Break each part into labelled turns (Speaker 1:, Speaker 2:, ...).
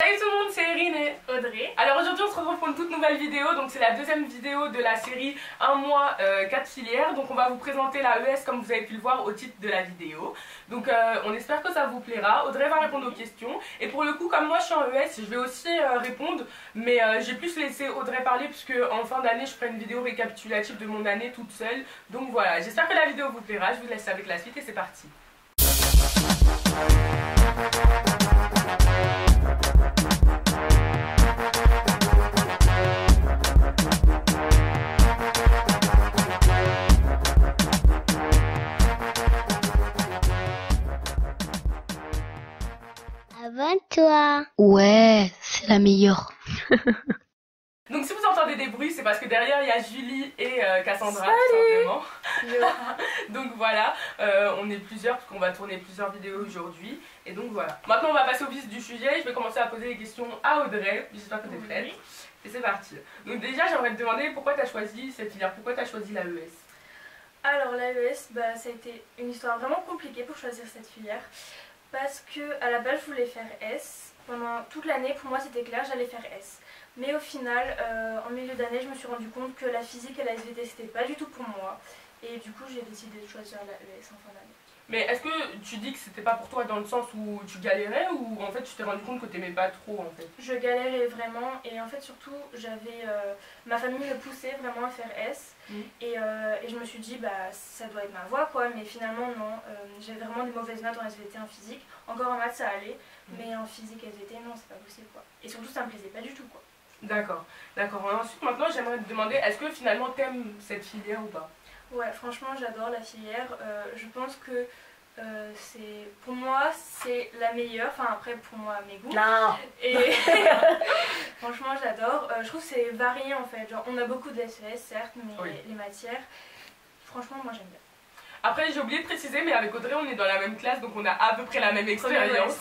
Speaker 1: Salut tout le monde, c'est Erin et
Speaker 2: Audrey.
Speaker 1: Alors aujourd'hui on se retrouve pour une toute nouvelle vidéo, donc c'est la deuxième vidéo de la série 1 mois 4 filières. Donc on va vous présenter la ES comme vous avez pu le voir au titre de la vidéo. Donc on espère que ça vous plaira. Audrey va répondre aux questions. Et pour le coup, comme moi je suis en ES, je vais aussi répondre. Mais j'ai plus laissé Audrey parler puisque en fin d'année je ferai une vidéo récapitulative de mon année toute seule. Donc voilà, j'espère que la vidéo vous plaira. Je vous laisse avec la suite et c'est parti.
Speaker 3: Abonne-toi.
Speaker 4: Ouais, c'est la meilleure.
Speaker 1: Donc si vous entendez des bruits, c'est parce que derrière il y a Julie et Cassandra,
Speaker 2: Salut.
Speaker 1: tout simplement. Donc voilà, on est plusieurs parce qu'on va tourner plusieurs vidéos aujourd'hui. Et donc voilà. Maintenant on va passer au vif du sujet. Je vais commencer à poser des questions à Audrey. J'espère que tu es prête.
Speaker 2: Oui.
Speaker 1: Et c'est parti. Donc déjà j'aimerais te demander pourquoi tu as choisi cette filière, pourquoi tu as choisi la ES.
Speaker 2: Alors l'AES, ça a été une histoire vraiment compliquée pour choisir cette filière. Parce que à la base je voulais faire S. Pendant toute l'année pour moi c'était clair, j'allais faire S. Mais au final, en milieu d'année, je me suis rendu compte que la physique et la SVT c'était pas du tout pour moi. Et du coup j'ai décidé de choisir la ES en fin d'année.
Speaker 1: Mais est-ce que tu dis que c'était pas pour toi dans le sens où tu galérais ou en fait tu t'es rendu compte que t'aimais pas trop en fait?
Speaker 2: Je galérais vraiment et en fait surtout j'avais ma famille me poussait vraiment à faire S. Et je me suis dit ça doit être ma voie quoi, mais finalement non, j'avais vraiment des mauvaises notes en SVT, en physique, encore en maths ça allait, mais en physique SVT non c'est pas possible quoi, et surtout ça me plaisait pas du tout quoi.
Speaker 1: D'accord, d'accord. Ensuite maintenant j'aimerais te demander, est-ce que finalement t'aimes cette filière ou pas?
Speaker 2: Ouais franchement j'adore la filière, je pense que pour moi c'est la meilleure, enfin après pour moi mes goûts.
Speaker 4: Non.
Speaker 2: Et franchement j'adore, je trouve que c'est varié en fait, genre on a beaucoup d'SES certes, mais
Speaker 1: Oui.
Speaker 2: les matières, franchement moi j'aime bien.
Speaker 1: Après j'ai oublié de préciser, mais avec Audrey on est dans la même classe donc on a à peu près la même expérience.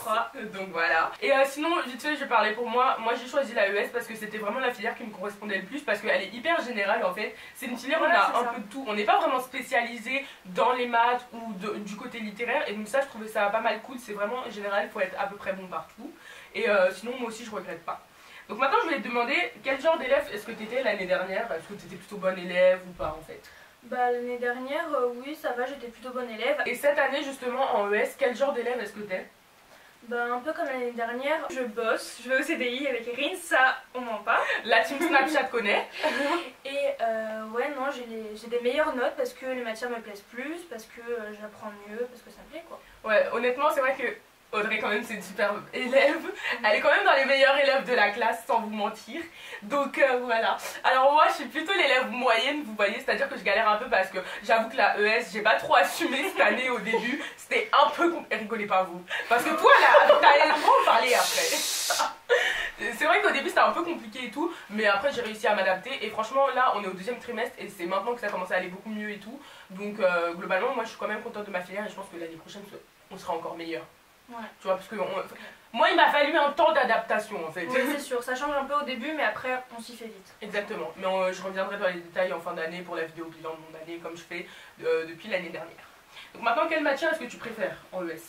Speaker 1: Donc voilà. Et sinon vite fait je vais parler pour moi. Moi j'ai choisi la ES parce que c'était vraiment la filière qui me correspondait le plus, parce qu'elle est hyper générale en fait. C'est une filière où on a un peu de tout. On n'est pas vraiment spécialisé dans les maths ou du côté littéraire, et donc ça je trouvais ça pas mal cool. C'est vraiment général, il faut être à peu près bon partout. Et sinon moi aussi je regrette pas. Donc maintenant je voulais te demander quel genre d'élève est-ce que tu étais l'année dernière. Est-ce que tu étais plutôt bonne élève ou pas en fait?
Speaker 2: L'année dernière, oui, ça va, j'étais plutôt bonne élève.
Speaker 1: Et cette année justement en ES, quel genre d'élève est-ce que t'es?
Speaker 2: Un peu comme l'année dernière, je bosse, je vais au CDI avec Erin, ça on ment pas.
Speaker 1: La team Snapchat connaît.
Speaker 2: Et ouais, non, j'ai des meilleures notes parce que les matières me plaisent plus, parce que j'apprends mieux, parce que ça me plaît quoi.
Speaker 1: Ouais, honnêtement c'est vrai que Audrey quand même c'est une superbe élève. Elle est quand même dans les meilleurs élèves de la classe sans vous mentir. Donc voilà. Alors moi je suis plutôt l'élève moyenne, vous voyez, c'est à dire que je galère un peu parce que j'avoue que la ES j'ai pas trop assumé cette année au début. C'était un peu rigolez pas vous. Parce que toi là, t'allais trop parler après. C'est vrai qu'au début c'était un peu compliqué et tout, mais après j'ai réussi à m'adapter et franchement là on est au deuxième trimestre et c'est maintenant que ça commence à aller beaucoup mieux et tout. Donc globalement moi je suis quand même contente de ma filière et je pense que l'année prochaine on sera encore meilleur.
Speaker 2: Ouais.
Speaker 1: Tu vois, parce que moi il m'a fallu un temps d'adaptation en fait.
Speaker 2: Oui, c'est sûr, ça change un peu au début, mais après on s'y fait vite.
Speaker 1: Exactement, mais je reviendrai dans les détails en fin d'année pour la vidéo bilan de mon année comme je fais depuis l'année dernière. Donc maintenant quelle matière est-ce que tu préfères en ES?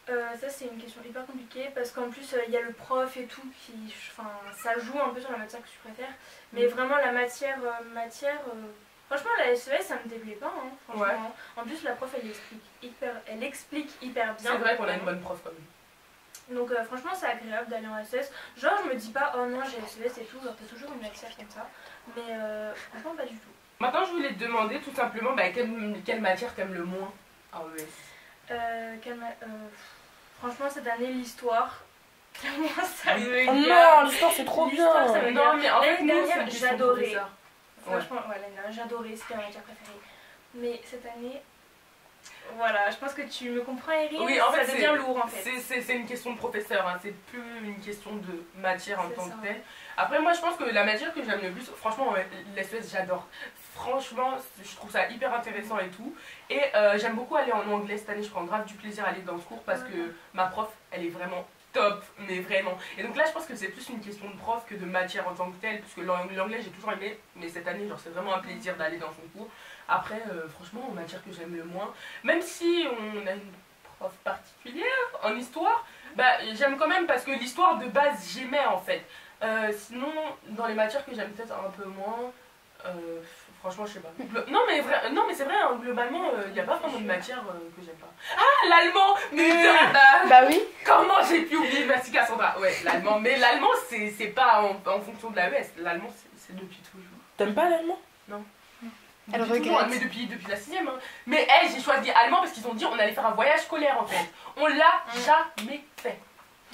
Speaker 2: Ça c'est une question hyper compliquée parce qu'en plus il y a le prof et tout qui, ça joue un peu sur la matière que tu préfères, mais vraiment la matière, franchement la SES ça me déplaît pas, hein, franchement. Ouais. En plus la prof elle explique hyper bien.
Speaker 1: C'est vrai qu'on a une bonne prof quand même.
Speaker 2: Donc franchement c'est agréable d'aller en SES, genre je me dis pas oh non j'ai SES et tout, genre t'as toujours une matière comme ça, mais franchement pas du tout.
Speaker 1: Maintenant je voulais te demander tout simplement quelle matière t'aimes le moins en ES?
Speaker 2: Franchement cette année l'histoire. Clairement ça me
Speaker 4: Oh non, l'histoire c'est trop bien.
Speaker 1: Non mais en fait
Speaker 2: l'année dernière j'adorais.
Speaker 1: Ouais.
Speaker 2: Franchement ouais, l'année dernière j'adorais, c'était ma matière préférée. Mais cette année, voilà, je pense que tu me comprends Erin,
Speaker 1: oui, en fait,
Speaker 2: ça devient lourd en fait.
Speaker 1: C'est une question de professeur, hein. C'est plus une question de matière en tant
Speaker 2: ça.
Speaker 1: que telle. Après moi je pense que la matière que j'aime le plus, franchement l'SES j'adore. Franchement je trouve ça hyper intéressant et tout. Et j'aime beaucoup aller en anglais cette année, je prends grave du plaisir à aller dans ce cours parce que ma prof elle est vraiment top, mais vraiment. Et donc là je pense que c'est plus une question de prof que de matière en tant que telle, puisque l'anglais j'ai toujours aimé, mais cette année genre c'est vraiment un plaisir d'aller dans son cours. Après franchement en matière que j'aime le moins, même si on a une prof particulière en histoire, Bah, j'aime quand même parce que l'histoire de base, j'aimais en fait. Sinon, dans les matières que j'aime peut-être un peu moins, franchement, je sais pas. Non, mais c'est vrai, hein, globalement, il n'y a pas vraiment de matière que j'aime pas. Ah, l'allemand.
Speaker 4: Bah oui.
Speaker 1: Comment j'ai pu oublier? Merci Cassandra. Ouais, l'allemand. Mais l'allemand, c'est pas en fonction de l'AES. L'allemand, c'est depuis toujours.
Speaker 3: T'aimes pas l'allemand?
Speaker 1: Non.
Speaker 4: Elle
Speaker 1: Depuis toujours,
Speaker 4: regrette.
Speaker 1: mais depuis la 6ème. Hein. Mais hey, j'ai choisi allemand parce qu'ils ont dit on allait faire un voyage scolaire en fait. On l'a jamais fait.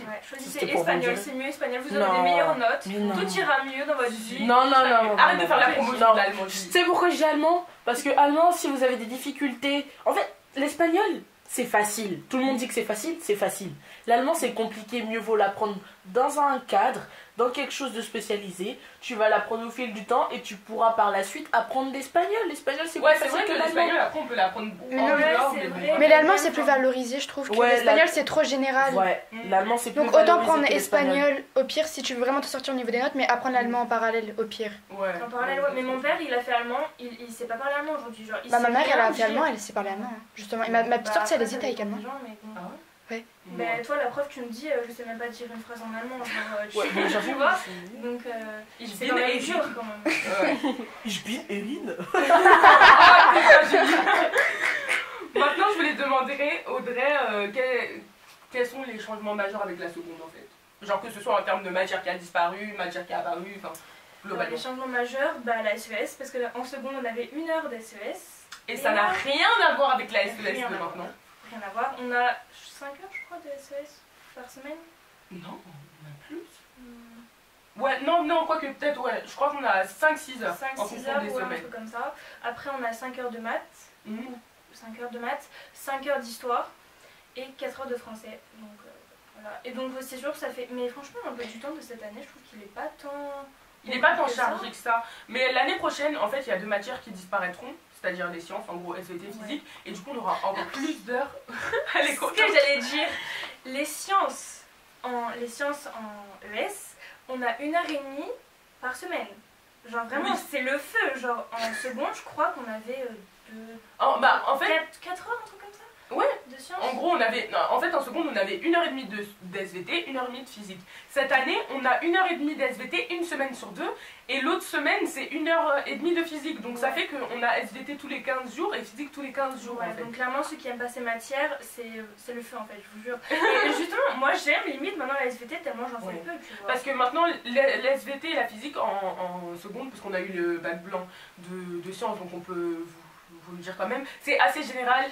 Speaker 2: Ouais, choisissez
Speaker 3: C'était pour
Speaker 2: espagnol,
Speaker 3: vous
Speaker 2: c'est mieux espagnol, vous aurez
Speaker 3: Non.
Speaker 2: des meilleures notes,
Speaker 3: Mais non.
Speaker 2: tout ira mieux dans votre vie.
Speaker 3: Non.
Speaker 1: Arrête de faire la promotion
Speaker 3: Non.
Speaker 1: de l'allemand.
Speaker 3: Tu sais pourquoi je dis allemand? Parce que allemand, si vous avez des difficultés... En fait, l'espagnol, c'est facile. Tout le monde dit que c'est facile, c'est facile. L'allemand, c'est compliqué, mieux vaut l'apprendre dans un cadre, dans quelque chose de spécialisé. Tu vas l'apprendre au fil du temps et tu pourras par la suite apprendre l'espagnol. L'espagnol, c'est
Speaker 1: Ouais,
Speaker 3: plus
Speaker 1: c'est vrai
Speaker 3: facile
Speaker 1: que
Speaker 3: l'allemand.
Speaker 1: l'espagnol, après on peut l'apprendre en
Speaker 2: Ouais,
Speaker 1: dehors.
Speaker 2: c'est
Speaker 1: bon.
Speaker 2: vrai.
Speaker 4: Mais l'allemand c'est plus valorisé, je trouve, que
Speaker 3: Ouais,
Speaker 4: l'espagnol
Speaker 3: la-
Speaker 4: c'est trop général.
Speaker 3: Ouais, l'allemand, c'est plus
Speaker 4: Donc autant
Speaker 3: valorisé
Speaker 4: prendre
Speaker 3: que l'espagnol.
Speaker 4: espagnol au pire si tu veux vraiment te sortir au niveau des notes, mais apprendre l'allemand en parallèle au pire.
Speaker 1: Ouais.
Speaker 2: En parallèle, ouais, mais mon père il a fait allemand, il sait pas parler allemand aujourd'hui. Genre, il
Speaker 4: Bah,
Speaker 2: sait
Speaker 4: ma mère
Speaker 2: rien
Speaker 4: elle a fait
Speaker 2: dire.
Speaker 4: allemand, elle sait parler allemand, hein, justement. Et ma petite
Speaker 2: Bah,
Speaker 4: soeur, elle
Speaker 2: après,
Speaker 4: hésite
Speaker 2: ça
Speaker 4: avec
Speaker 2: dépend
Speaker 4: allemand.
Speaker 2: des gens, mais bon.
Speaker 1: Ah ouais?
Speaker 4: Ouais.
Speaker 2: Mais toi, la prof, tu me dis, je sais même pas dire une phrase en allemand. Genre,
Speaker 3: Ouais, mais
Speaker 2: tu
Speaker 3: j'avoue,
Speaker 2: vois.
Speaker 3: c'est-
Speaker 2: Donc,
Speaker 1: Ich
Speaker 2: c'est
Speaker 1: bin
Speaker 2: quand même
Speaker 1: Erin.
Speaker 2: dur quand même.
Speaker 1: Ouais.
Speaker 3: Ich bin Erin.
Speaker 1: Ah, putain, génial. Maintenant, je voulais te demander, Audrey, quels sont les changements majeurs avec la seconde en fait? Genre que ce soit en termes de matière qui a disparu, matière qui a apparu, enfin,
Speaker 2: Alors,
Speaker 1: globalement.
Speaker 2: les changements majeurs, bah, la SES, parce qu'en seconde, on avait 1 heure d'SES.
Speaker 1: Et ça n'a rien à voir avec la SES de
Speaker 2: Rien à voir.
Speaker 1: maintenant.
Speaker 2: Rien à voir. On a 5 heures, je crois, de SES par semaine.
Speaker 1: Non, on a plus.
Speaker 2: Hmm.
Speaker 1: Ouais, non, quoique peut-être, ouais. Je crois qu'on a 5-6 heures en
Speaker 2: 5-6
Speaker 1: fonction
Speaker 2: heures
Speaker 1: des
Speaker 2: ou un
Speaker 1: semaines.
Speaker 2: truc comme ça. Après, on a 5 heures de maths,
Speaker 1: Mhm.
Speaker 2: 5 heures de maths, 5 heures d'histoire et 4 heures de français. Donc voilà. Et donc c'est sûr que ça fait. Mais franchement, l'emploi du temps de cette année, je trouve qu'il est pas tant.
Speaker 1: Il n'est pas tant
Speaker 2: que ça.
Speaker 1: chargé que ça. Mais l'année prochaine, en fait, il y a 2 matières qui disparaîtront, c'est-à-dire les sciences, en gros SVT, physique. Et du coup, on aura encore plus d'heures à
Speaker 2: Ce
Speaker 1: l'école.
Speaker 2: que j'allais dire, les sciences en ES, on a 1h30 par semaine. Genre vraiment,
Speaker 1: Oui.
Speaker 2: c'est le feu. Genre en seconde, je crois qu'on avait
Speaker 1: En fait,
Speaker 2: 4 heures, un truc comme ça.
Speaker 1: Ouais.
Speaker 2: De sciences.
Speaker 1: en gros, en fait, en seconde, on avait 1h30 de SVT, 1h30 de physique. Cette année, on a 1h30 de SVT, une semaine sur 2. Et l'autre semaine, c'est 1h30 de physique. Donc ça fait qu'on a SVT tous les 15 jours et physique tous les 15 jours.
Speaker 2: Ouais,
Speaker 1: en fait.
Speaker 2: donc clairement, ceux qui aiment pas ces matières, c'est le feu en fait, je vous jure. Et justement, moi j'aime limite maintenant la SVT tellement j'en fais
Speaker 1: Ouais.
Speaker 2: peu, tu vois.
Speaker 1: Parce que maintenant, l'SVT et la physique en seconde, parce qu'on a eu le bac blanc de sciences, donc on peut vous le dire quand même, c'est assez général,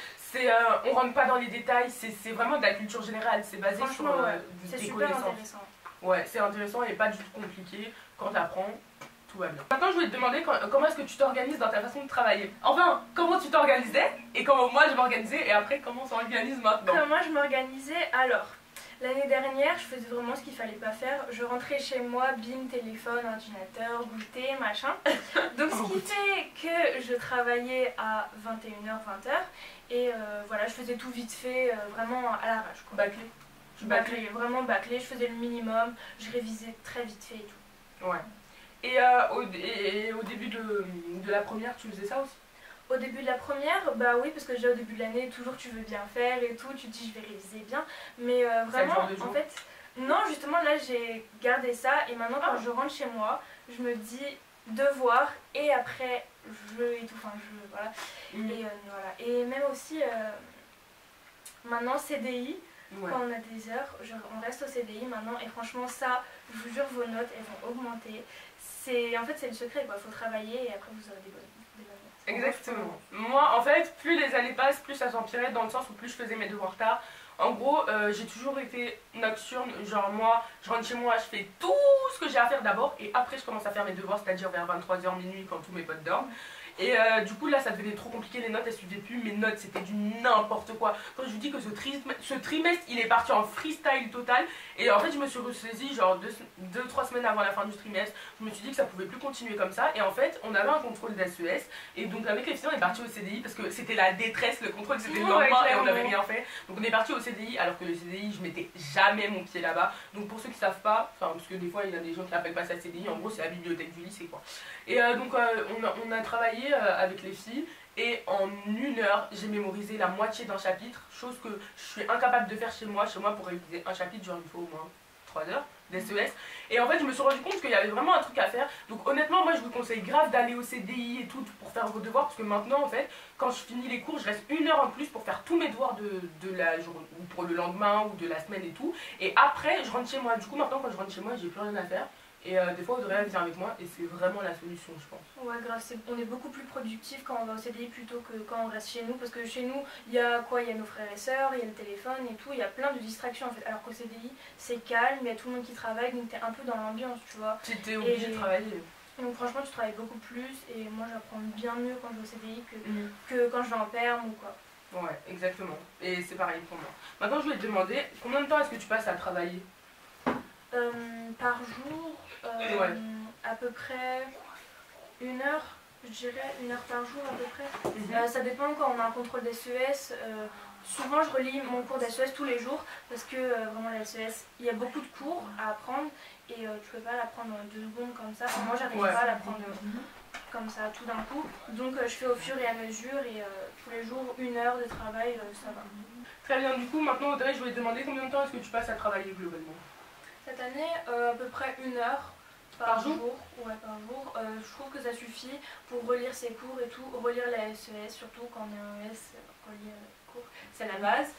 Speaker 1: on rentre pas dans les détails, c'est vraiment de la culture générale, c'est basé sur
Speaker 2: Franchement, ouais, c'est
Speaker 1: des
Speaker 2: super
Speaker 1: connaissances.
Speaker 2: intéressant.
Speaker 1: Ouais, c'est intéressant et pas du tout compliqué. Quand t'apprends, tout va bien. Maintenant, je voulais te demander comment est-ce que tu t'organises dans ta façon de travailler. Enfin, comment tu t'organisais et comment moi je m'organisais et après comment on s'organise maintenant.
Speaker 2: Comment je m'organisais alors? L'année dernière, je faisais vraiment ce qu'il fallait pas faire. Je rentrais chez moi, bim, téléphone, ordinateur, goûter, machin. Donc ce qui fait que je travaillais à 21h, 20h. Et voilà, je faisais tout vite fait, vraiment à l'arrache. quoi.
Speaker 1: Bâclé. Tu bâclais.
Speaker 2: Bâclé, vraiment bâclé. Je faisais le minimum. Je révisais très vite fait et tout.
Speaker 1: Ouais. Et au début de la première, tu faisais ça aussi?
Speaker 2: Au début de la première, bah oui, parce que déjà au début de l'année, toujours tu veux bien faire et tout, tu te dis je vais réviser bien. Mais vraiment,
Speaker 1: genre de jour.
Speaker 2: en fait, non, justement là j'ai gardé ça et maintenant quand
Speaker 1: Ah.
Speaker 2: je rentre chez moi, je me dis devoir et après jeu et tout, enfin jeu, voilà. Et voilà. Et même aussi, maintenant CDI,
Speaker 1: Ouais.
Speaker 2: quand on a des heures, on reste au CDI maintenant et franchement ça, je vous jure, vos notes elles vont augmenter. En fait c'est le secret quoi, faut travailler et après vous aurez des bonnes notes.
Speaker 1: Exactement. Moi, en fait, plus les années passent, plus ça s'empirait dans le sens où plus je faisais mes devoirs tard. En gros, j'ai toujours été nocturne. Genre, moi, je rentre chez moi, je fais tout ce que j'ai à faire d'abord et après, je commence à faire mes devoirs, c'est-à-dire vers 23h minuit quand tous mes potes dorment. Et du coup, là, ça devenait trop compliqué. Les notes, elles suivaient plus. Mes notes, c'était du n'importe quoi. Quand je vous dis que ce trimestre, il est parti en freestyle total. Et en fait, je me suis ressaisie, genre 2-3 semaines avant la fin du trimestre. Je me suis dit que ça pouvait plus continuer comme ça. Et en fait, on avait un contrôle d'SES. Et donc, avec les filles, on est parti au CDI parce que c'était la détresse. Le contrôle, c'était le
Speaker 2: Ouais,
Speaker 1: lendemain et on
Speaker 2: clairement.
Speaker 1: n'avait rien fait. Donc, on est parti au CDI. Alors que le CDI, je mettais jamais mon pied là-bas. Donc, pour ceux qui savent pas, enfin, parce que des fois, il y a des gens qui appellent pas ça CDI. En gros, c'est la bibliothèque du lycée, quoi. Et donc, on a travaillé travaillé avec les filles et en 1 heure, j'ai mémorisé la moitié d'un chapitre, chose que je suis incapable de faire chez moi. Chez moi, pour réviser un chapitre, genre, il faut au moins 3 heures d'SES. Et en fait, je me suis rendu compte qu'il y avait vraiment un truc à faire. Donc honnêtement, moi, je vous conseille grave d'aller au CDI et tout pour faire vos devoirs. Parce que maintenant, en fait, quand je finis les cours, je reste 1 heure en plus pour faire tous mes devoirs de la journée, ou pour le lendemain, ou de la semaine et tout. Et après, je rentre chez moi. Du coup, maintenant, quand je rentre chez moi, j'ai plus rien à faire. Et des fois, Audrey vient avec moi et c'est vraiment la solution, je pense.
Speaker 2: Ouais, grave, on est beaucoup plus productif quand on va au CDI plutôt que quand on reste chez nous. Parce que chez nous, il y a quoi? Il y a nos frères et sœurs, il y a le téléphone et tout. Il y a plein de distractions en fait. Alors qu'au CDI, c'est calme, il y a tout le monde qui travaille, donc t'es un peu dans l'ambiance, tu vois.
Speaker 1: Tu étais obligée de travailler.
Speaker 2: Donc franchement, tu travailles beaucoup plus et moi, j'apprends bien mieux quand je vais au CDI que quand je vais en perm ou quoi.
Speaker 1: Ouais, exactement. Et c'est pareil pour moi. Maintenant, je vais te demander, combien de temps est-ce que tu passes à travailler?
Speaker 2: Par jour,
Speaker 1: Ouais.
Speaker 2: à peu près 1 heure, je dirais 1 heure par jour à peu près. Ça dépend quand on a un contrôle d'SES. Souvent je relis mon cours d'SES tous les jours parce que vraiment la SES, il y a beaucoup de cours à apprendre et tu peux pas l'apprendre en 2 secondes comme ça. Enfin, moi j'arrive pas à l'apprendre comme ça tout d'un coup. Donc je fais au fur et à mesure et tous les jours 1 heure de travail, ça va.
Speaker 1: Très bien, du coup, maintenant Audrey, je voulais te demander combien de temps est-ce que tu passes à travailler globalement?
Speaker 2: Cette année, à peu près 1 heure par jour. Ouais, par jour. Je trouve que ça suffit pour relire ses cours et tout, relire la SES, surtout quand on est en ES, relire les cours, c'est la base.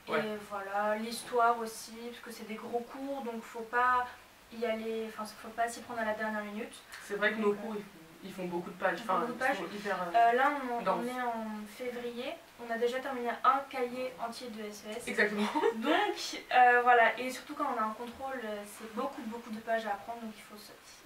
Speaker 1: Ouais.
Speaker 2: Et voilà, l'histoire aussi, parce que c'est des gros cours, donc faut pas y aller, enfin faut pas s'y prendre à la dernière minute.
Speaker 1: C'est vrai que nos cours, ils font beaucoup de pages.
Speaker 2: Ils font beaucoup de pages.
Speaker 1: Ils sont hyper,
Speaker 2: là, on est en février, on a déjà terminé un cahier entier de SES.
Speaker 1: Exactement.
Speaker 2: Donc voilà, et surtout quand on a un contrôle, c'est beaucoup de pages à apprendre, donc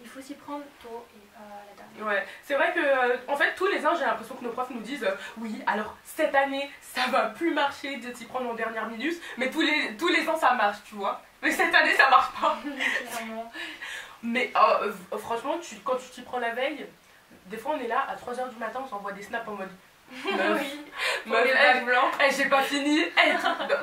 Speaker 2: il faut s'y prendre tôt et pas à la dernière.
Speaker 1: Ouais, c'est vrai que en fait tous les ans j'ai l'impression que nos profs nous disent oui, alors cette année ça va plus marcher de s'y prendre en dernière minute, mais tous les ans ça marche, tu vois. Mais cette année ça marche pas.
Speaker 2: Clairement.
Speaker 1: Mais franchement, quand tu t'y prends la veille, des fois on est là à 3 h du matin, on s'envoie des snaps en mode meuf,
Speaker 2: Oui,
Speaker 1: meuf, j'ai pas fini,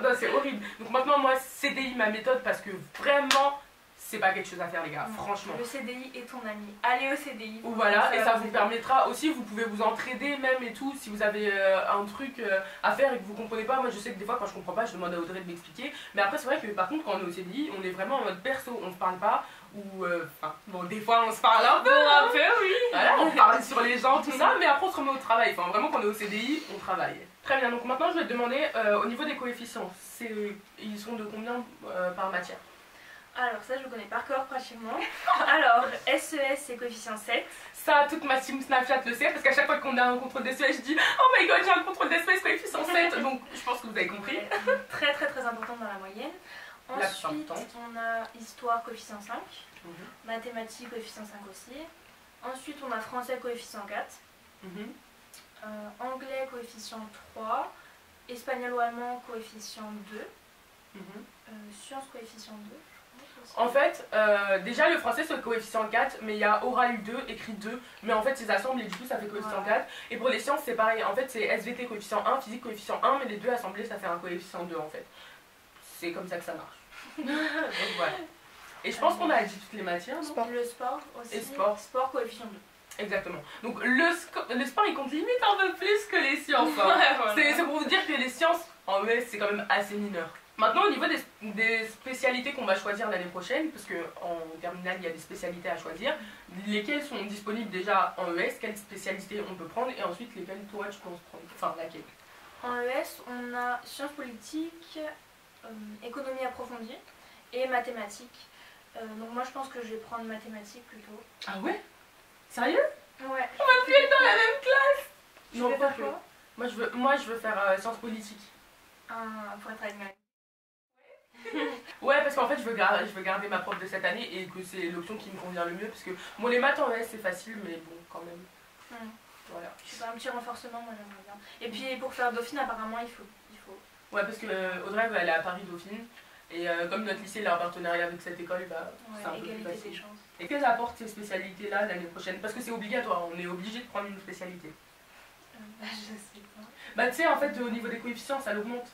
Speaker 1: non, c'est horrible. Donc maintenant moi CDI ma méthode parce que vraiment c'est pas quelque chose à faire les gars, franchement.
Speaker 2: Le CDI est ton ami, allez au CDI.
Speaker 1: Voilà, et ça vous permettra aussi, vous pouvez vous entraider même et tout, si vous avez un truc à faire et que vous comprenez pas. Moi je sais que des fois quand je comprends pas, je demande à Audrey de m'expliquer. Mais après c'est vrai que par contre quand on est au CDI, on est vraiment en mode perso, on se parle pas. Ou bon des fois on se parle un peu,
Speaker 2: oui.
Speaker 1: Voilà, on parle sur les gens, tout ça, mais après on se remet au travail. Enfin vraiment quand on est au CDI, on travaille. Très bien, donc maintenant je vais te demander au niveau des coefficients, ils sont de combien par matière?
Speaker 2: Alors ça je le connais par cœur pratiquement. Alors SES c'est coefficient 7.
Speaker 1: Ça, toute ma team Snapchat le sait, parce qu'à chaque fois qu'on a un contrôle d'SES, je dis oh my god, j'ai un contrôle d'SES coefficient 7. Donc je pense que vous avez compris.
Speaker 2: Très important dans la moyenne. Ensuite on a histoire coefficient 5, mathématiques coefficient 5 aussi. Ensuite on a français coefficient 4, anglais coefficient 3, espagnol ou allemand coefficient 2, sciences coefficient 2.
Speaker 1: En fait, déjà le français c'est le coefficient 4, mais il y a oral 2, écrit 2, mais en fait ils assemblent et du coup ça fait coefficient 4. Et pour les sciences c'est pareil, en fait c'est SVT coefficient 1, physique coefficient 1, mais les deux assemblés ça fait un coefficient 2 en fait. C'est comme ça que ça marche. Donc voilà. Et je pense qu'on a dit toutes les matières, non?
Speaker 2: Le sport aussi.
Speaker 1: Et sport.
Speaker 2: Sport coefficient 2.
Speaker 1: Exactement. Donc le sport il compte limite un peu plus que les sciences. Hein.
Speaker 2: Voilà.
Speaker 1: C'est pour vous dire que les sciences en ES c'est quand même assez mineur. Maintenant au niveau des spécialités qu'on va choisir l'année prochaine, parce qu'en terminale il y a des spécialités à choisir, lesquelles sont disponibles déjà en ES, quelles spécialités on peut prendre et ensuite lesquelles toi tu penses prendre, enfin laquelle?
Speaker 2: En ES on a sciences politiques, économie approfondie et mathématiques. Donc moi je pense que je vais prendre mathématiques plutôt.
Speaker 1: Ah ouais? Sérieux?
Speaker 2: Ouais.
Speaker 1: On va plus être dans la même classe.
Speaker 2: Tu veux faire quoi?
Speaker 1: Moi je veux faire sciences politiques.
Speaker 2: Pour être avec Marie.
Speaker 1: Ouais, parce qu'en fait je veux garder ma prof de cette année et que c'est l'option qui me convient le mieux, parce que bon les maths en ES c'est facile mais bon quand même. Voilà.
Speaker 2: Je fais un petit renforcement, moi j'aimerais bien. Et puis pour faire Dauphine apparemment il faut.
Speaker 1: Ouais, parce que Audrey elle est à Paris Dauphine et comme notre lycée a un partenariat avec cette école, bah c'est un peu plus facile.
Speaker 2: Des chances.
Speaker 1: Et qu'elles apportent ces spécialités là l'année prochaine? Parce que c'est obligatoire, on est obligé de prendre une spécialité.
Speaker 2: Je sais pas.
Speaker 1: Bah tu sais en fait au niveau des coefficients ça l'augmente.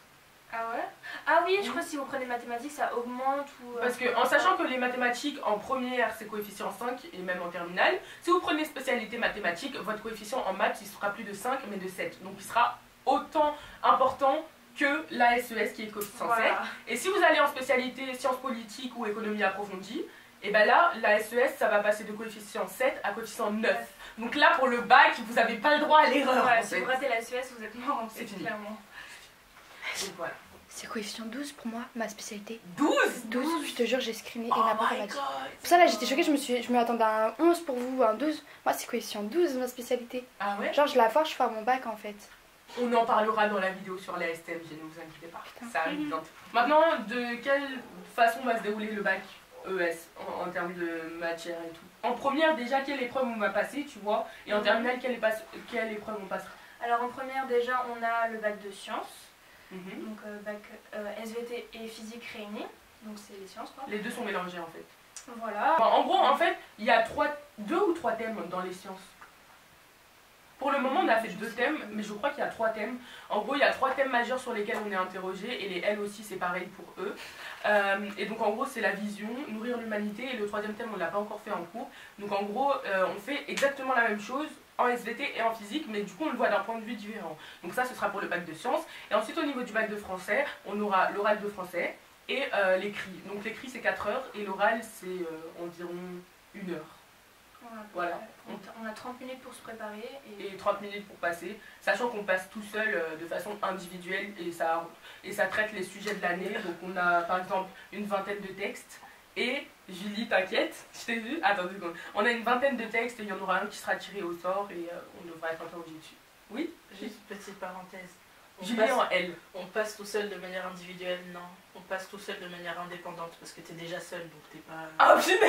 Speaker 2: Ah ouais? Ah oui, je crois que si vous prenez mathématiques, ça augmente ou...
Speaker 1: Parce que en sachant que les mathématiques en première c'est coefficient 5 et même en terminale, si vous prenez spécialité mathématiques, votre coefficient en maths il sera plus de 5 mais de 7. Donc il sera autant important que la SES qui est coefficient 7.
Speaker 2: Voilà.
Speaker 1: Et si vous allez en spécialité sciences politiques ou économie approfondie, et ben là la SES ça va passer de coefficient 7 à coefficient 9. Donc là pour le bac vous n'avez pas le droit à l'erreur.
Speaker 2: Voilà,
Speaker 1: en
Speaker 2: si
Speaker 1: fait.
Speaker 2: vous ratez la SES, vous êtes mort en
Speaker 1: C'est
Speaker 2: fait,
Speaker 1: fini.
Speaker 2: clairement.
Speaker 1: Donc voilà.
Speaker 4: C'est coefficient 12 pour moi, ma spécialité.
Speaker 1: 12.
Speaker 4: 12, je te jure, j'ai screamé et
Speaker 1: Oh
Speaker 4: ma prof
Speaker 1: my
Speaker 4: m'a dit.
Speaker 1: god.
Speaker 4: Pour ça, là, j'étais choquée, je me attendais à un 11 pour vous, un 12. Moi, c'est coefficient 12, ma spécialité.
Speaker 1: Ah ouais.
Speaker 4: Genre, je la force, je fais mon bac en fait.
Speaker 1: On en parlera dans la vidéo sur la STMG, ne vous inquiétez pas.
Speaker 4: Putain.
Speaker 1: Ça arrive bientôt. Maintenant, de quelle façon va se dérouler le bac ES en termes de matière et tout? En première, déjà, quelle épreuve on va passer, tu vois? Et en terminale, quelle épreuve on passera?
Speaker 2: Alors en première, déjà, on a le bac de sciences.
Speaker 1: Mhm.
Speaker 2: Donc bac SVT et physique réunis. Donc c'est les sciences quoi.
Speaker 1: Les deux sont mélangés en fait.
Speaker 2: Voilà.
Speaker 1: Enfin, en gros, en fait, il y a deux ou trois thèmes dans les sciences. Pour le moment, on a fait 2 thèmes, mais je crois qu'il y a 3 thèmes. En gros, il y a 3 thèmes majeurs sur lesquels on est interrogé, et les L aussi, c'est pareil pour eux. Et donc, en gros, c'est la vision, nourrir l'humanité, et le 3e thème, on ne l'a pas encore fait en cours. Donc, en gros, on fait exactement la même chose en SVT et en physique, mais du coup, on le voit d'un point de vue différent. Donc, ça, ce sera pour le bac de sciences. Et ensuite, au niveau du bac de français, on aura l'oral de français et l'écrit. Donc, l'écrit, c'est 4 heures, et l'oral, c'est environ 1 heure. Voilà.
Speaker 2: On a 30 minutes pour se préparer.
Speaker 1: Et 30 minutes pour passer, sachant qu'on passe tout seul de façon individuelle et ça traite les sujets de l'année. Donc on a par exemple une vingtaine de textes et Julie, t'inquiète, je t'ai vu, attends 2 secondes. On a une vingtaine de textes et il y en aura un qui sera tiré au sort et on devra être interrogé dessus. Oui,
Speaker 3: Juste petite parenthèse.
Speaker 1: Julie en L.
Speaker 3: On passe tout seul de manière individuelle, non. On passe tout seul de manière indépendante parce que t'es déjà seul donc t'es pas.
Speaker 1: Ah putain,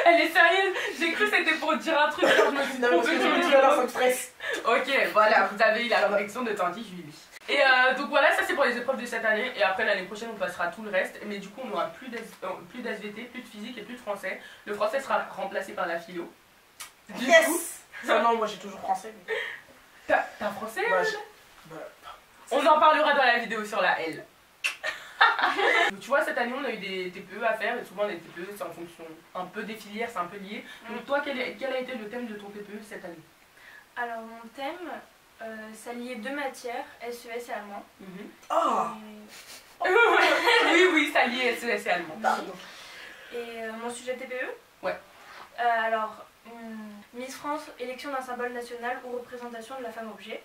Speaker 1: elle est sérieuse. J'ai cru que c'était pour dire un truc quand je me suis
Speaker 3: Non, parce que je me dis alors ça me stresse.
Speaker 1: Ok, voilà, vous avez eu la correction de Tanti Julie. Et donc voilà, ça c'est pour les épreuves de cette année. Et après l'année prochaine, on passera tout le reste. Mais du coup, on n'aura plus d'SVT, plus de physique et plus de français. Le français sera remplacé par la philo. Du coup,
Speaker 3: Non, non, moi j'ai toujours français. Mais...
Speaker 1: t'as français
Speaker 3: Bah,
Speaker 1: là
Speaker 3: bah,
Speaker 1: On en parlera dans la vidéo sur la L. Donc, tu vois, cette année, on a eu des TPE à faire. Et souvent, les TPE, c'est en fonction un peu des filières, c'est un peu lié. Donc, toi, quel a été le thème de ton TPE cette année?
Speaker 2: Alors mon thème, ça liait 2 matières, SES et allemand.
Speaker 3: Oh
Speaker 1: Oui, oui, ça lié SES et allemand.
Speaker 3: Pardon.
Speaker 2: Et mon sujet TPE?
Speaker 1: Ouais.
Speaker 2: Alors, Miss France, élection d'un symbole national ou représentation de la femme objet.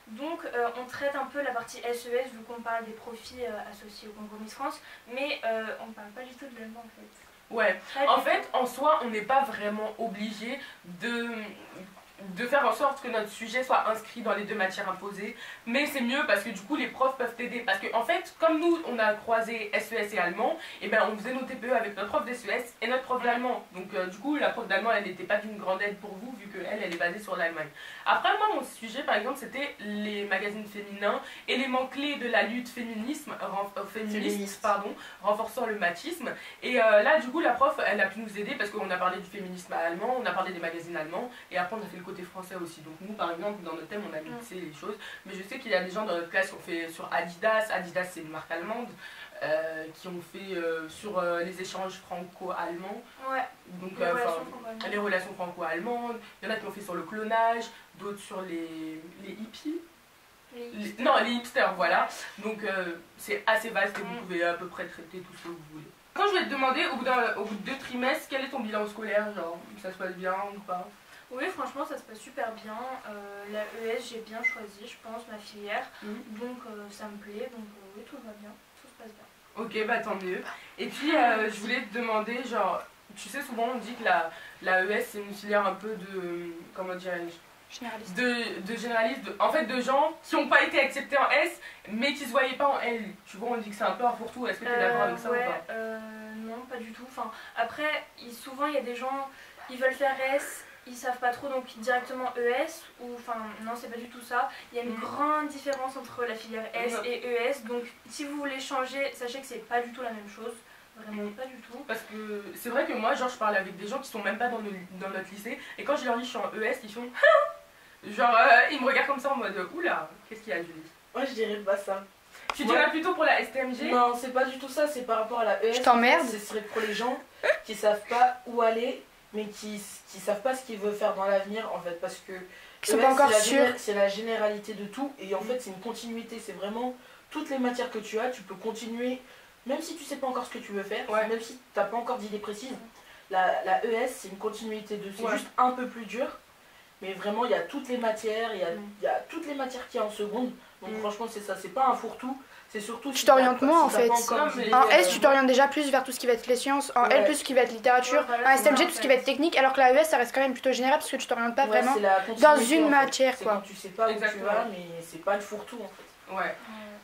Speaker 2: Donc on traite un peu la partie SES vu qu'on parle des profits associés au concours Miss France, mais on parle pas du tout de l'allemand en fait.
Speaker 1: Ouais,
Speaker 2: Pas
Speaker 1: en
Speaker 2: du
Speaker 1: fait,
Speaker 2: tout.
Speaker 1: en soi, on n'est pas vraiment obligé de faire en sorte que notre sujet soit inscrit dans les 2 matières imposées, mais c'est mieux parce que du coup les profs peuvent t'aider, parce que en fait comme nous on a croisé SES et allemand, et ben on faisait nos TPE avec notre prof d'SES et notre prof d'allemand, donc du coup la prof d'allemand elle n'était pas d'une grande aide pour vous vu qu'elle elle est basée sur l'Allemagne. Après moi mon sujet par exemple c'était les magazines féminins, éléments clés de la lutte féministe, renforçant le machisme, et là du coup la prof elle a pu nous aider parce qu'on a parlé du féminisme allemand, on a parlé des magazines allemands, et après on a fait le côté français aussi. Donc nous par exemple dans notre thème on a mixé les choses, mais je sais qu'il y a des gens dans notre classe qui ont fait sur Adidas c'est une marque allemande, qui ont fait sur les échanges franco-allemands,
Speaker 2: Ouais,
Speaker 1: donc
Speaker 2: les relations franco-allemandes.
Speaker 1: les relations franco-allemandes, il y en a qui ont fait sur le clonage, d'autres sur les hippies. Non, les hipsters, voilà. Donc c'est assez vaste et vous pouvez à peu près traiter tout ce que vous voulez. Quand je vais te demander, au bout de 2 trimestres, quel est ton bilan scolaire, genre, ça se passe bien ou pas?
Speaker 2: Oui, franchement, ça se passe super bien. La ES, j'ai bien choisi, je pense, ma filière. Donc, ça me plaît. Donc, oui, tout va bien. Tout se passe bien.
Speaker 1: Ok, bah tant mieux. Et puis, je voulais te demander, genre, tu sais, souvent on dit que la ES, c'est une filière un peu de... Comment dirais-je?
Speaker 4: Généraliste.
Speaker 1: De généralistes, en fait de gens qui n'ont pas été acceptés en S mais qui se voyaient pas en L. Tu vois, on dit que c'est un peu un fourre-tout. Est-ce que tu es d'accord avec ça
Speaker 2: ouais,
Speaker 1: ou pas?
Speaker 2: Non, pas du tout. Enfin, après, souvent il y a des gens, ils veulent faire S, ils savent pas trop, donc directement ES, ou enfin, non, c'est pas du tout ça. Il y a une grande différence entre la filière S et ES, donc si vous voulez changer, sachez que c'est pas du tout la même chose. Vraiment pas du tout.
Speaker 1: Parce que c'est vrai que moi, genre, je parle avec des gens qui sont même pas dans notre lycée, et quand je leur dis je suis en ES, ils font genre, ils me regardent comme ça en mode oula, qu'est-ce qu'il y a, Julie?
Speaker 3: Moi je dirais pas ça.
Speaker 1: Tu dirais plutôt pour la STMG?
Speaker 3: Non, c'est pas du tout ça, c'est par rapport à la ES.
Speaker 4: Je t'emmerde.
Speaker 3: Ce serait pour les gens qui savent pas où aller, mais qui savent pas ce qu'ils veulent faire dans l'avenir, en fait, parce que
Speaker 4: Qui sont pas encore sûrs.
Speaker 3: C'est la généralité de tout, et en fait, c'est une continuité. C'est vraiment toutes les matières que tu as, tu peux continuer, même si tu sais pas encore ce que tu veux faire,
Speaker 1: Ouais.
Speaker 3: même si t'as pas encore d'idée précise. La ES, c'est une continuité de. C'est
Speaker 1: Ouais.
Speaker 3: juste un peu plus dur, mais vraiment, il y a toutes les matières, il y a toutes les matières qu'il y a en seconde. Donc, franchement, c'est ça, c'est pas un fourre-tout. C'est surtout.
Speaker 4: Tu
Speaker 3: si t'as
Speaker 4: t'orientes
Speaker 3: pas-
Speaker 4: moins,
Speaker 3: si
Speaker 4: en
Speaker 3: t'as
Speaker 4: fait.
Speaker 3: pas encore
Speaker 1: Non,
Speaker 3: d'idée,
Speaker 1: mais-
Speaker 4: En S, tu t'orientes déjà plus vers tout ce qui va être les sciences. En L,
Speaker 3: Ouais.
Speaker 4: plus ce qui va être littérature.
Speaker 2: Ouais, voilà,
Speaker 4: En
Speaker 2: c'est
Speaker 4: STMG,
Speaker 2: ça,
Speaker 4: tout
Speaker 2: en
Speaker 4: ce qui va
Speaker 2: fait.
Speaker 4: être technique. Alors que la ES, ça reste quand même plutôt général parce que tu t'orientes pas
Speaker 3: Ouais,
Speaker 4: vraiment
Speaker 3: c'est la
Speaker 4: dans
Speaker 3: continuité,
Speaker 4: une
Speaker 3: en fait.
Speaker 4: matière,
Speaker 3: C'est
Speaker 4: quoi.
Speaker 3: quand tu sais pas où
Speaker 1: Exactement.
Speaker 3: tu vas, mais c'est pas le fourre-tout en fait.
Speaker 1: Ouais.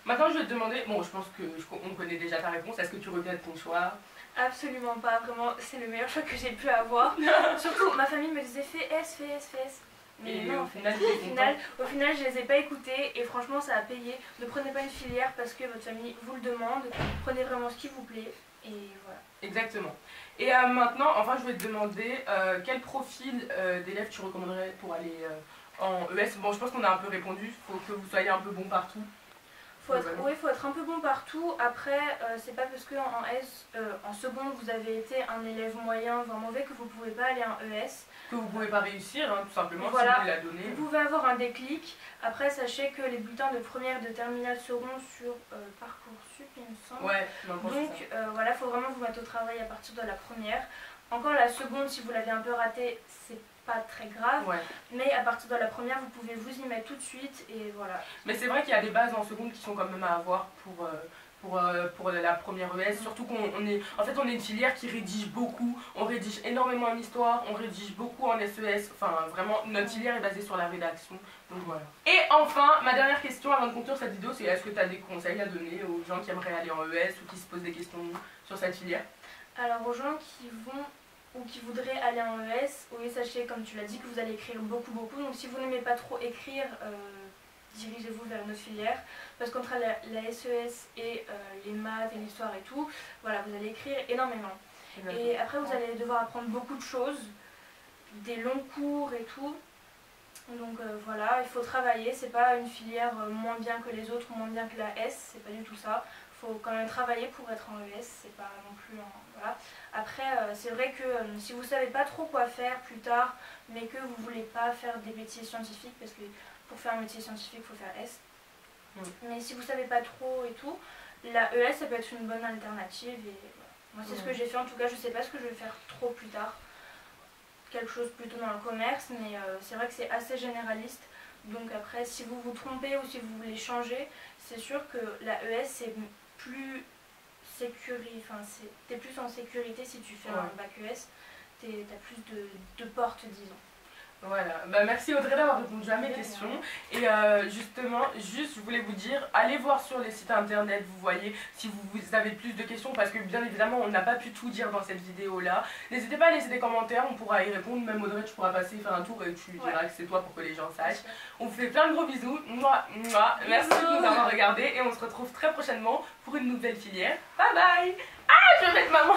Speaker 1: Maintenant, je vais te demander, bon, je pense on connaît déjà ta réponse, est-ce que tu regrettes ton choix?
Speaker 2: Absolument pas, vraiment, c'est le meilleur choix que j'ai pu avoir. Surtout, ma famille me disait fais S, fais S, fais S. Mais
Speaker 1: Et
Speaker 2: non,
Speaker 1: au
Speaker 2: en fait.
Speaker 1: final, tu
Speaker 2: Au final, je les ai pas écoutés et franchement, ça a payé. Ne prenez pas une filière parce que votre famille vous le demande. Prenez vraiment ce qui vous plaît et voilà.
Speaker 1: Exactement. Et maintenant, enfin, je vais te demander quel profil d'élève tu recommanderais pour aller en ES. Bon, je pense qu'on a un peu répondu, il faut que vous soyez un peu bon partout.
Speaker 2: Oui, faut être un peu bon partout. Après, c'est pas parce qu'en S, en seconde, vous avez été un élève moyen, voire mauvais, que vous pouvez pas aller en ES.
Speaker 1: Que vous pouvez pas réussir, hein, tout simplement,
Speaker 2: Voilà.
Speaker 1: si vous la donnez.
Speaker 2: Vous pouvez avoir un déclic. Après, sachez que les bulletins de première et de terminale seront sur Parcoursup, il me semble.
Speaker 1: Ouais, n'importe
Speaker 2: Donc voilà, il faut vraiment vous mettre au travail à partir de la première. Encore la seconde, si vous l'avez un peu raté, c'est pas très grave.
Speaker 1: Ouais.
Speaker 2: Mais à partir de la première, vous pouvez vous y mettre tout de suite et voilà.
Speaker 1: Mais c'est vrai qu'il y a des bases en seconde qui sont quand même à avoir pour la première ES. Surtout qu'on est, en fait, on est une filière qui rédige beaucoup. On rédige énormément en histoire, on rédige beaucoup en SES. Enfin, vraiment, notre filière est basée sur la rédaction. Donc voilà. Et enfin, ma dernière question avant de conclure cette vidéo, c'est est-ce que tu as des conseils à donner aux gens qui aimeraient aller en ES ou qui se posent des questions sur cette filière?
Speaker 2: Alors aux gens qui vont ou qui voudraient aller en ES, oui, sachez, comme tu l'as dit, que vous allez écrire beaucoup. Donc si vous n'aimez pas trop écrire, dirigez-vous vers une autre filière. Parce qu'entre la SES et les maths et l'histoire et tout, voilà, vous allez écrire énormément. Et après, vous allez devoir apprendre beaucoup de choses, des longs cours et tout. Donc voilà, il faut travailler. C'est pas une filière moins bien que les autres ou moins bien que la S, c'est pas du tout ça. Il faut quand même travailler pour être en ES, c'est pas non plus voilà. Après, c'est vrai que si vous savez pas trop quoi faire plus tard, mais que vous voulez pas faire des métiers scientifiques, parce que pour faire un métier scientifique, il faut faire S. Mais si vous savez pas trop et tout, la ES, ça peut être une bonne alternative. Et voilà. Moi, c'est ce que j'ai fait. En tout cas, je sais pas ce que je vais faire trop plus tard. Quelque chose plutôt dans le commerce, mais c'est vrai que c'est assez généraliste. Donc après, si vous vous trompez ou si vous voulez changer, c'est sûr que la ES, c'est plus t'es plus en sécurité si tu fais un bac ES, t'as plus de portes, disons.
Speaker 1: Voilà, bah, merci Audrey d'avoir répondu à mes questions. Et justement, je voulais vous dire, allez voir sur les sites internet, vous voyez, si vous avez plus de questions, parce que bien évidemment, on n'a pas pu tout dire dans cette vidéo-là. N'hésitez pas à laisser des commentaires, on pourra y répondre. Même Audrey, tu pourras passer, faire un tour et tu diras que c'est toi pour que les gens sachent. On vous fait plein de gros bisous. Mouah, mouah. Merci de nous avoir regardés et on se retrouve très prochainement pour une nouvelle filière. Bye bye. Ah, je vais mettre maman.